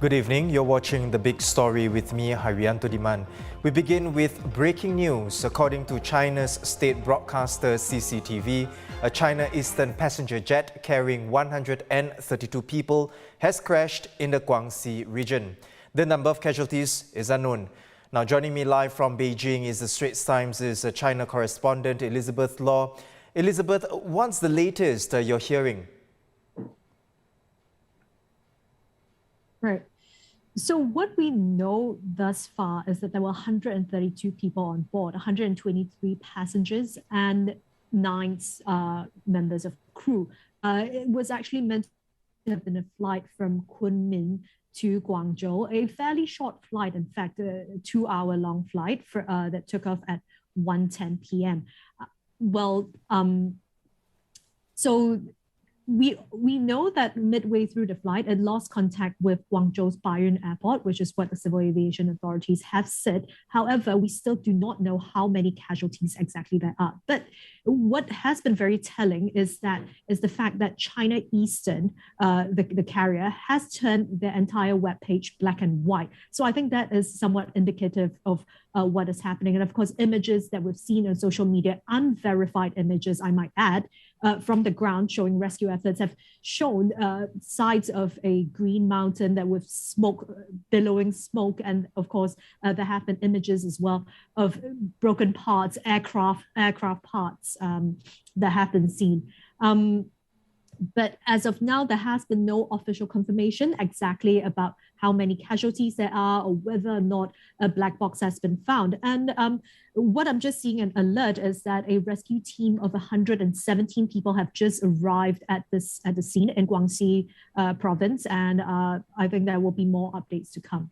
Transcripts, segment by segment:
Good evening. You're watching The Big Story with me, Haryanto Diman. We begin with breaking news. According to China's state broadcaster CCTV, a China Eastern passenger jet carrying 132 people has crashed in the Guangxi region. The number of casualties is unknown. Now, joining me live from Beijing is the Straits Times' China correspondent Elizabeth Law. Elizabeth, what's the latest you're hearing? Right. So what we know thus far is that there were 132 people on board, 123 passengers and 9 members of crew. It was actually meant to have been a flight from Kunming to Guangzhou, a fairly short flight, in fact, a 2-hour-long flight that took off at 1:10 p.m. So we know that midway through the flight, it lost contact with Guangzhou's Baiyun Airport, which is what the civil aviation authorities have said. However, we still do not know how many casualties exactly there are. But what has been very telling is the fact that China Eastern, the carrier, has turned their entire webpage black and white. So I think that is somewhat indicative of what is happening. And of course, images that we've seen on social media, unverified images, I might add, from the ground showing rescue efforts have shown sides of a green mountain that with smoke, billowing smoke. And of course, there have been images as well of broken parts, aircraft parts that have been seen. But as of now, there has been no official confirmation exactly about how many casualties there are or whether or not a black box has been found. And what I'm just seeing an alert is that a rescue team of 117 people have just arrived at the scene in Guangxi province. And I think there will be more updates to come.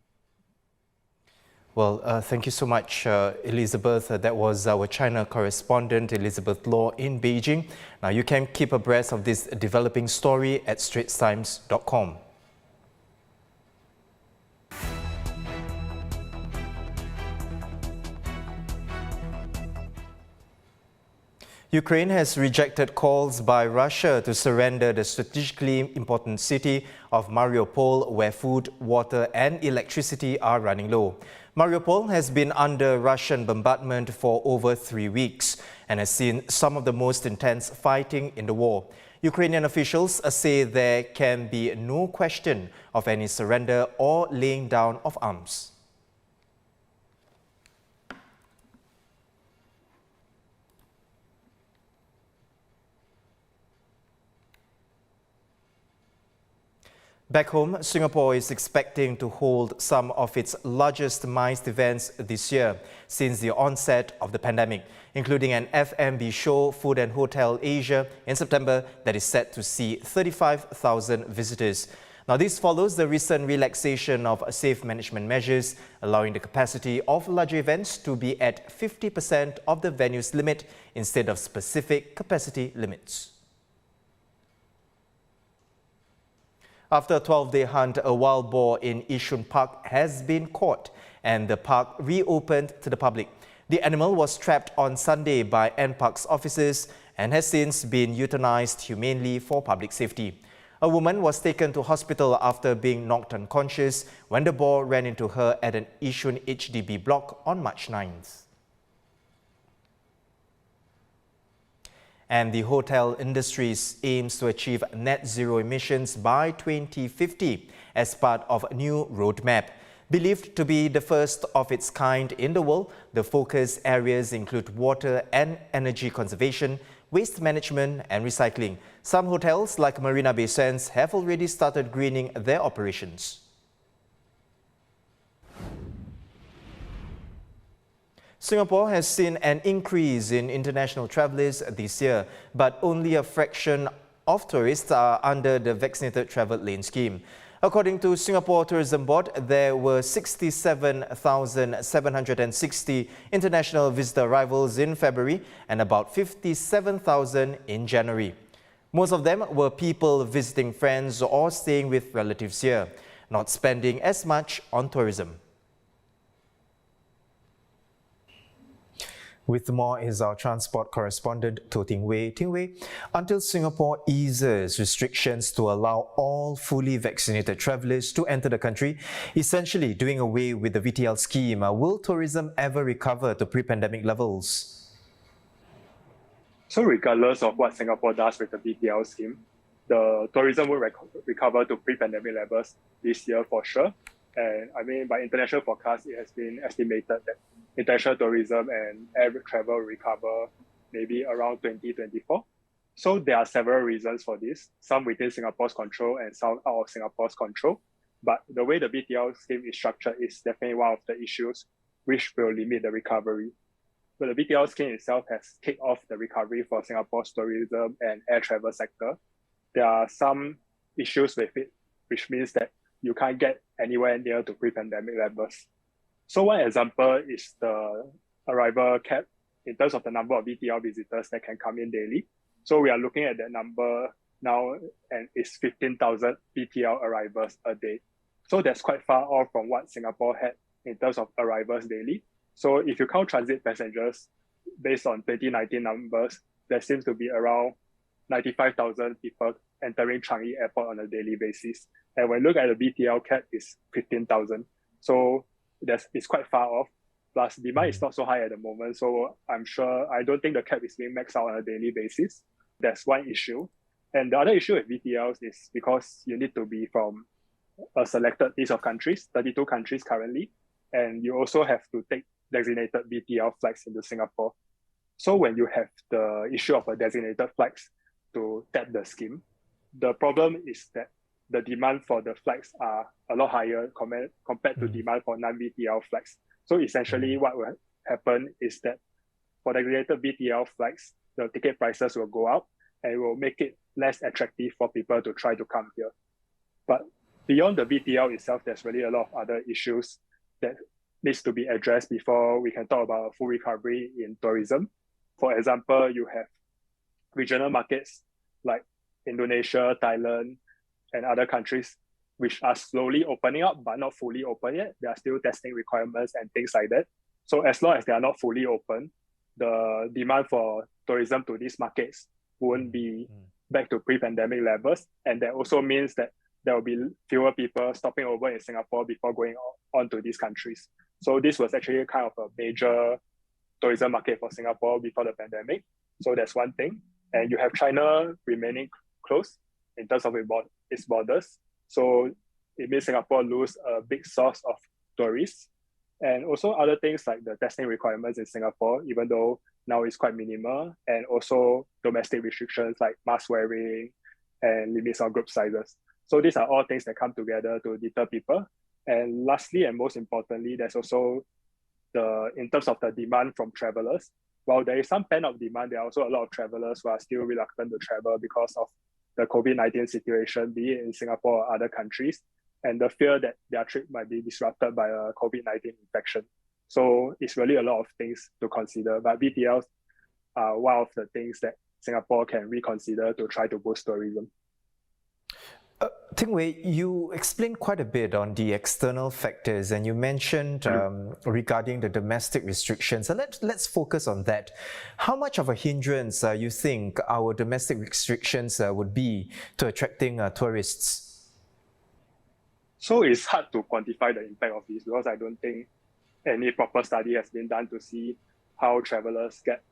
Well, thank you so much, Elizabeth. That was our China correspondent, Elizabeth Law, in Beijing. Now, you can keep abreast of this developing story at straitstimes.com. Ukraine has rejected calls by Russia to surrender the strategically important city of Mariupol, where food, water and electricity are running low. Mariupol has been under Russian bombardment for over 3 weeks and has seen some of the most intense fighting in the war. Ukrainian officials say there can be no question of any surrender or laying down of arms. Back home, Singapore is expecting to hold some of its largest MICE events this year since the onset of the pandemic, including an F&B show, Food and Hotel Asia, in September that is set to see 35,000 visitors. Now, this follows the recent relaxation of safe management measures, allowing the capacity of larger events to be at 50% of the venue's limit instead of specific capacity limits. After a 12-day hunt, a wild boar in Yishun Park has been caught and the park reopened to the public. The animal was trapped on Sunday by NParks officers and has since been euthanized humanely for public safety. A woman was taken to hospital after being knocked unconscious when the boar ran into her at an Yishun HDB block on March 9th. And the hotel industry aims to achieve net zero emissions by 2050 as part of a new roadmap. Believed to be the first of its kind in the world, the focus areas include water and energy conservation, waste management and recycling. Some hotels like Marina Bay Sands have already started greening their operations. Singapore has seen an increase in international travellers this year, but only a fraction of tourists are under the vaccinated travel lane scheme. According to Singapore Tourism Board, there were 67,760 international visitor arrivals in February and about 57,000 in January. Most of them were people visiting friends or staying with relatives here, not spending as much on tourism. With more is our transport correspondent, To Ting Wei. Ting Wei, until Singapore eases restrictions to allow all fully vaccinated travellers to enter the country, essentially doing away with the VTL scheme, will tourism ever recover to pre-pandemic levels? So regardless of what Singapore does with the BTL scheme, the tourism will recover to pre-pandemic levels this year for sure. And I mean, by international forecast, it has been estimated that international tourism and air travel will recover maybe around 2024. So there are several reasons for this, some within Singapore's control and some out of Singapore's control. But the way the BTL scheme is structured is definitely one of the issues which will limit the recovery. But the BTL scheme itself has kicked off the recovery for Singapore's tourism and air travel sector. There are some issues with it, which means that you can't get anywhere near to pre-pandemic levels. So one example is the arrival cap in terms of the number of BTL visitors that can come in daily. So we are looking at that number now, and it's 15,000 BTL arrivals a day. So that's quite far off from what Singapore had in terms of arrivals daily. So if you count transit passengers based on 2019 numbers, there seems to be around 95,000 people entering Changi Airport on a daily basis. And when you look at the BTL cap, it's 15,000. So it's quite far off. Plus, demand is not so high at the moment. So I don't think the cap is being maxed out on a daily basis. That's one issue. And the other issue with BTLs is because you need to be from a selected list of countries, 32 countries currently. And you also have to take designated BTL flights into Singapore. So when you have the issue of a designated flights to tap the scheme, the problem is that the demand for the flights are a lot higher compared to demand for non-BTL flights. So essentially what will happen is that for designated BTL flights, the ticket prices will go up and it will make it less attractive for people to try to come here. But beyond the BTL itself, there's really a lot of other issues that needs to be addressed before we can talk about a full recovery in tourism. For example, you have regional markets like Indonesia, Thailand, and other countries which are slowly opening up but not fully open yet. There are still testing requirements and things like that. So as long as they are not fully open, the demand for tourism to these markets won't be back to pre-pandemic levels. And that also means that there will be fewer people stopping over in Singapore before going on to these countries. So this was actually kind of a major tourism market for Singapore before the pandemic. So that's one thing. And you have China remaining closed in terms of its borders. So it means Singapore lose a big source of tourists. And also other things like the testing requirements in Singapore, even though now it's quite minimal, and also domestic restrictions like mask wearing and limits on group sizes. So these are all things that come together to deter people. And lastly, and most importantly, there's also in terms of the demand from travelers. While there is some pent-up demand, there are also a lot of travelers who are still reluctant to travel because of the COVID-19 situation, be it in Singapore or other countries, and the fear that their trip might be disrupted by a COVID-19 infection. So it's really a lot of things to consider, but BTLs are one of the things that Singapore can reconsider to try to boost tourism. Ting Wei, you explained quite a bit on the external factors, and you mentioned regarding the domestic restrictions. So let's focus on that. How much of a hindrance you think our domestic restrictions would be to attracting tourists? So it's hard to quantify the impact of this because I don't think any proper study has been done to see how travelers get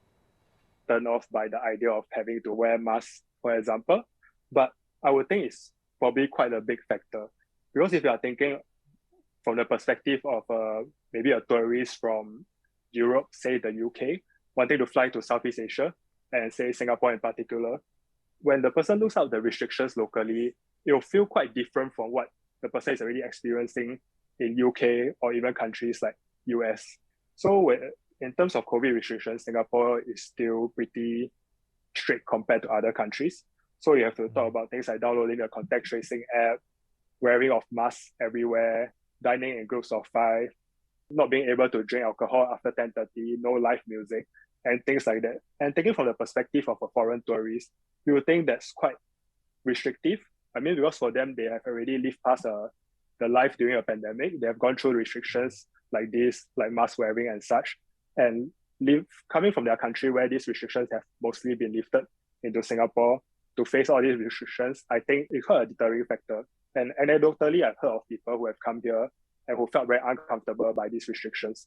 turned off by the idea of having to wear masks, for example. But I would think it's probably quite a big factor. Because if you are thinking from the perspective of maybe a tourist from Europe, say the UK, wanting to fly to Southeast Asia, and say Singapore in particular, when the person looks up the restrictions locally, it will feel quite different from what the person is already experiencing in UK or even countries like US. So in terms of COVID restrictions, Singapore is still pretty strict compared to other countries. So you have to talk about things like downloading a contact tracing app, wearing of masks everywhere, dining in groups of 5, not being able to drink alcohol after 10:30, no live music, and things like that. And taking from the perspective of a foreign tourist, you would think that's quite restrictive. I mean, because for them, they have already lived past the life during a pandemic. They have gone through restrictions like this, like mask wearing and such. And coming from their country where these restrictions have mostly been lifted into Singapore to face all these restrictions, I think it's quite a deterring factor. And anecdotally, I've heard of people who have come here and who felt very uncomfortable by these restrictions.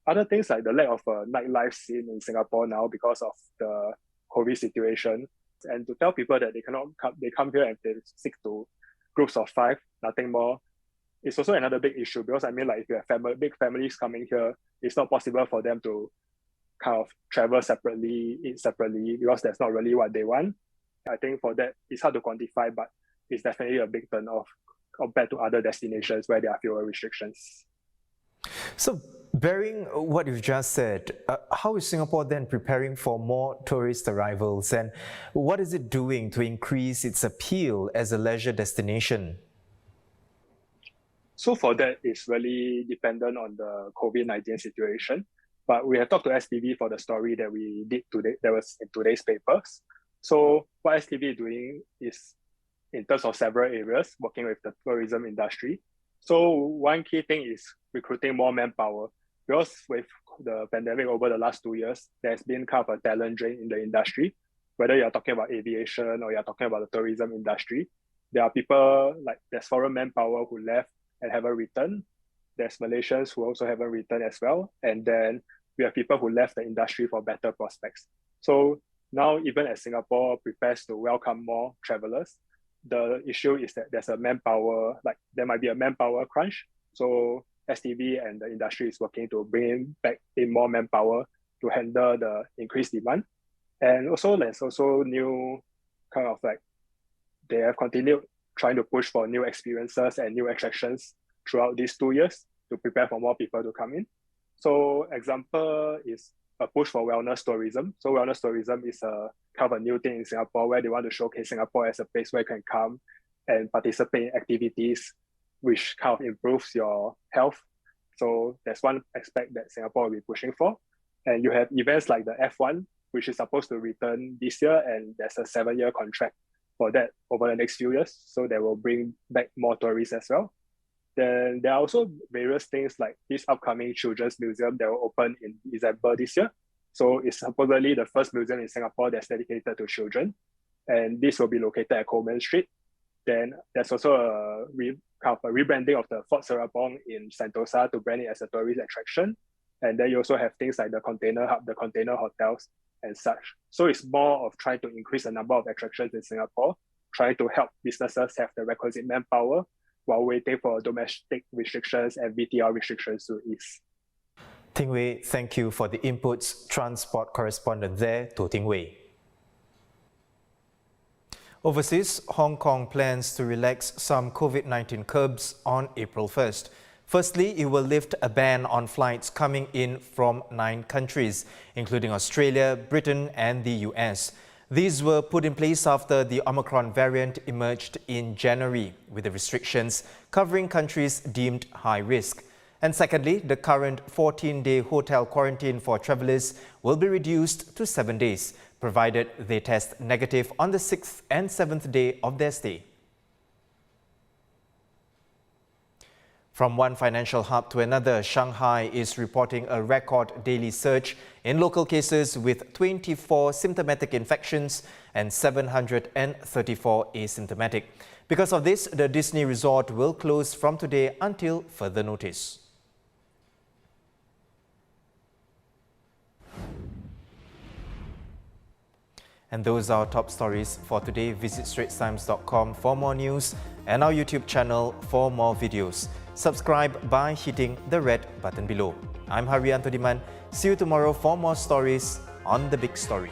Other things like the lack of a nightlife scene in Singapore now because of the COVID situation, and to tell people that they come here and they stick to groups of 5, nothing more, it's also another big issue because if you have big families coming here, it's not possible for them to kind of travel separately, eat separately, because that's not really what they want. I think for that, it's hard to quantify, but it's definitely a big turn off compared to other destinations where there are fewer restrictions. So, bearing what you've just said, how is Singapore then preparing for more tourist arrivals, and what is it doing to increase its appeal as a leisure destination? So for that, it's really dependent on the COVID-19 situation. But we have talked to STV for the story that we did today, that was in today's papers. So what STV is doing is, in terms of several areas, working with the tourism industry. So one key thing is recruiting more manpower, because with the pandemic over the last 2 years, there's been kind of a talent drain in the industry. Whether you're talking about aviation or you're talking about the tourism industry, there are people there's foreign manpower who left and haven't returned. There's Malaysians who also haven't returned as well. And then we have people who left the industry for better prospects. So now, even as Singapore prepares to welcome more travelers, the issue is that there's a manpower, there might be a manpower crunch. So STV and the industry is working to bring back in more manpower to handle the increased demand. And also there's also new they have continued trying to push for new experiences and new attractions throughout these 2 years to prepare for more people to come in. So example is a push for wellness tourism. So wellness tourism is a kind of a new thing in Singapore where they want to showcase Singapore as a place where you can come and participate in activities which kind of improves your health. So that's one aspect that Singapore will be pushing for. And you have events like the F1, which is supposed to return this year, and there's a 7-year contract for that over the next few years. So that will bring back more tourists as well. Then there are also various things like this upcoming Children's Museum that will open in December this year. So it's supposedly the first museum in Singapore that's dedicated to children. And this will be located at Coleman Street. Then there's also a rebranding of the Fort Serapong in Sentosa to brand it as a tourist attraction. And then you also have things like the container hub, the container hotels and such. So it's more of trying to increase the number of attractions in Singapore, trying to help businesses have the requisite manpower while waiting for domestic restrictions and VTR restrictions to ease. Ting Wei, thank you for the inputs. Transport correspondent there, To Ting Wei. Overseas, Hong Kong plans to relax some COVID-19 curbs on April 1st. Firstly, it will lift a ban on flights coming in from 9 countries, including Australia, Britain and the US. These were put in place after the Omicron variant emerged in January, with the restrictions covering countries deemed high risk. And secondly, the current 14-day hotel quarantine for travellers will be reduced to 7 days, provided they test negative on the 6th and 7th day of their stay. From one financial hub to another, Shanghai is reporting a record daily surge in local cases with 24 symptomatic infections and 734 asymptomatic. Because of this, the Disney Resort will close from today until further notice. And those are our top stories for today. Visit straitstimes.com for more news and our YouTube channel for more videos. Subscribe by hitting the red button below. I'm Haryanto Diman. See you tomorrow for more stories on The Big Story.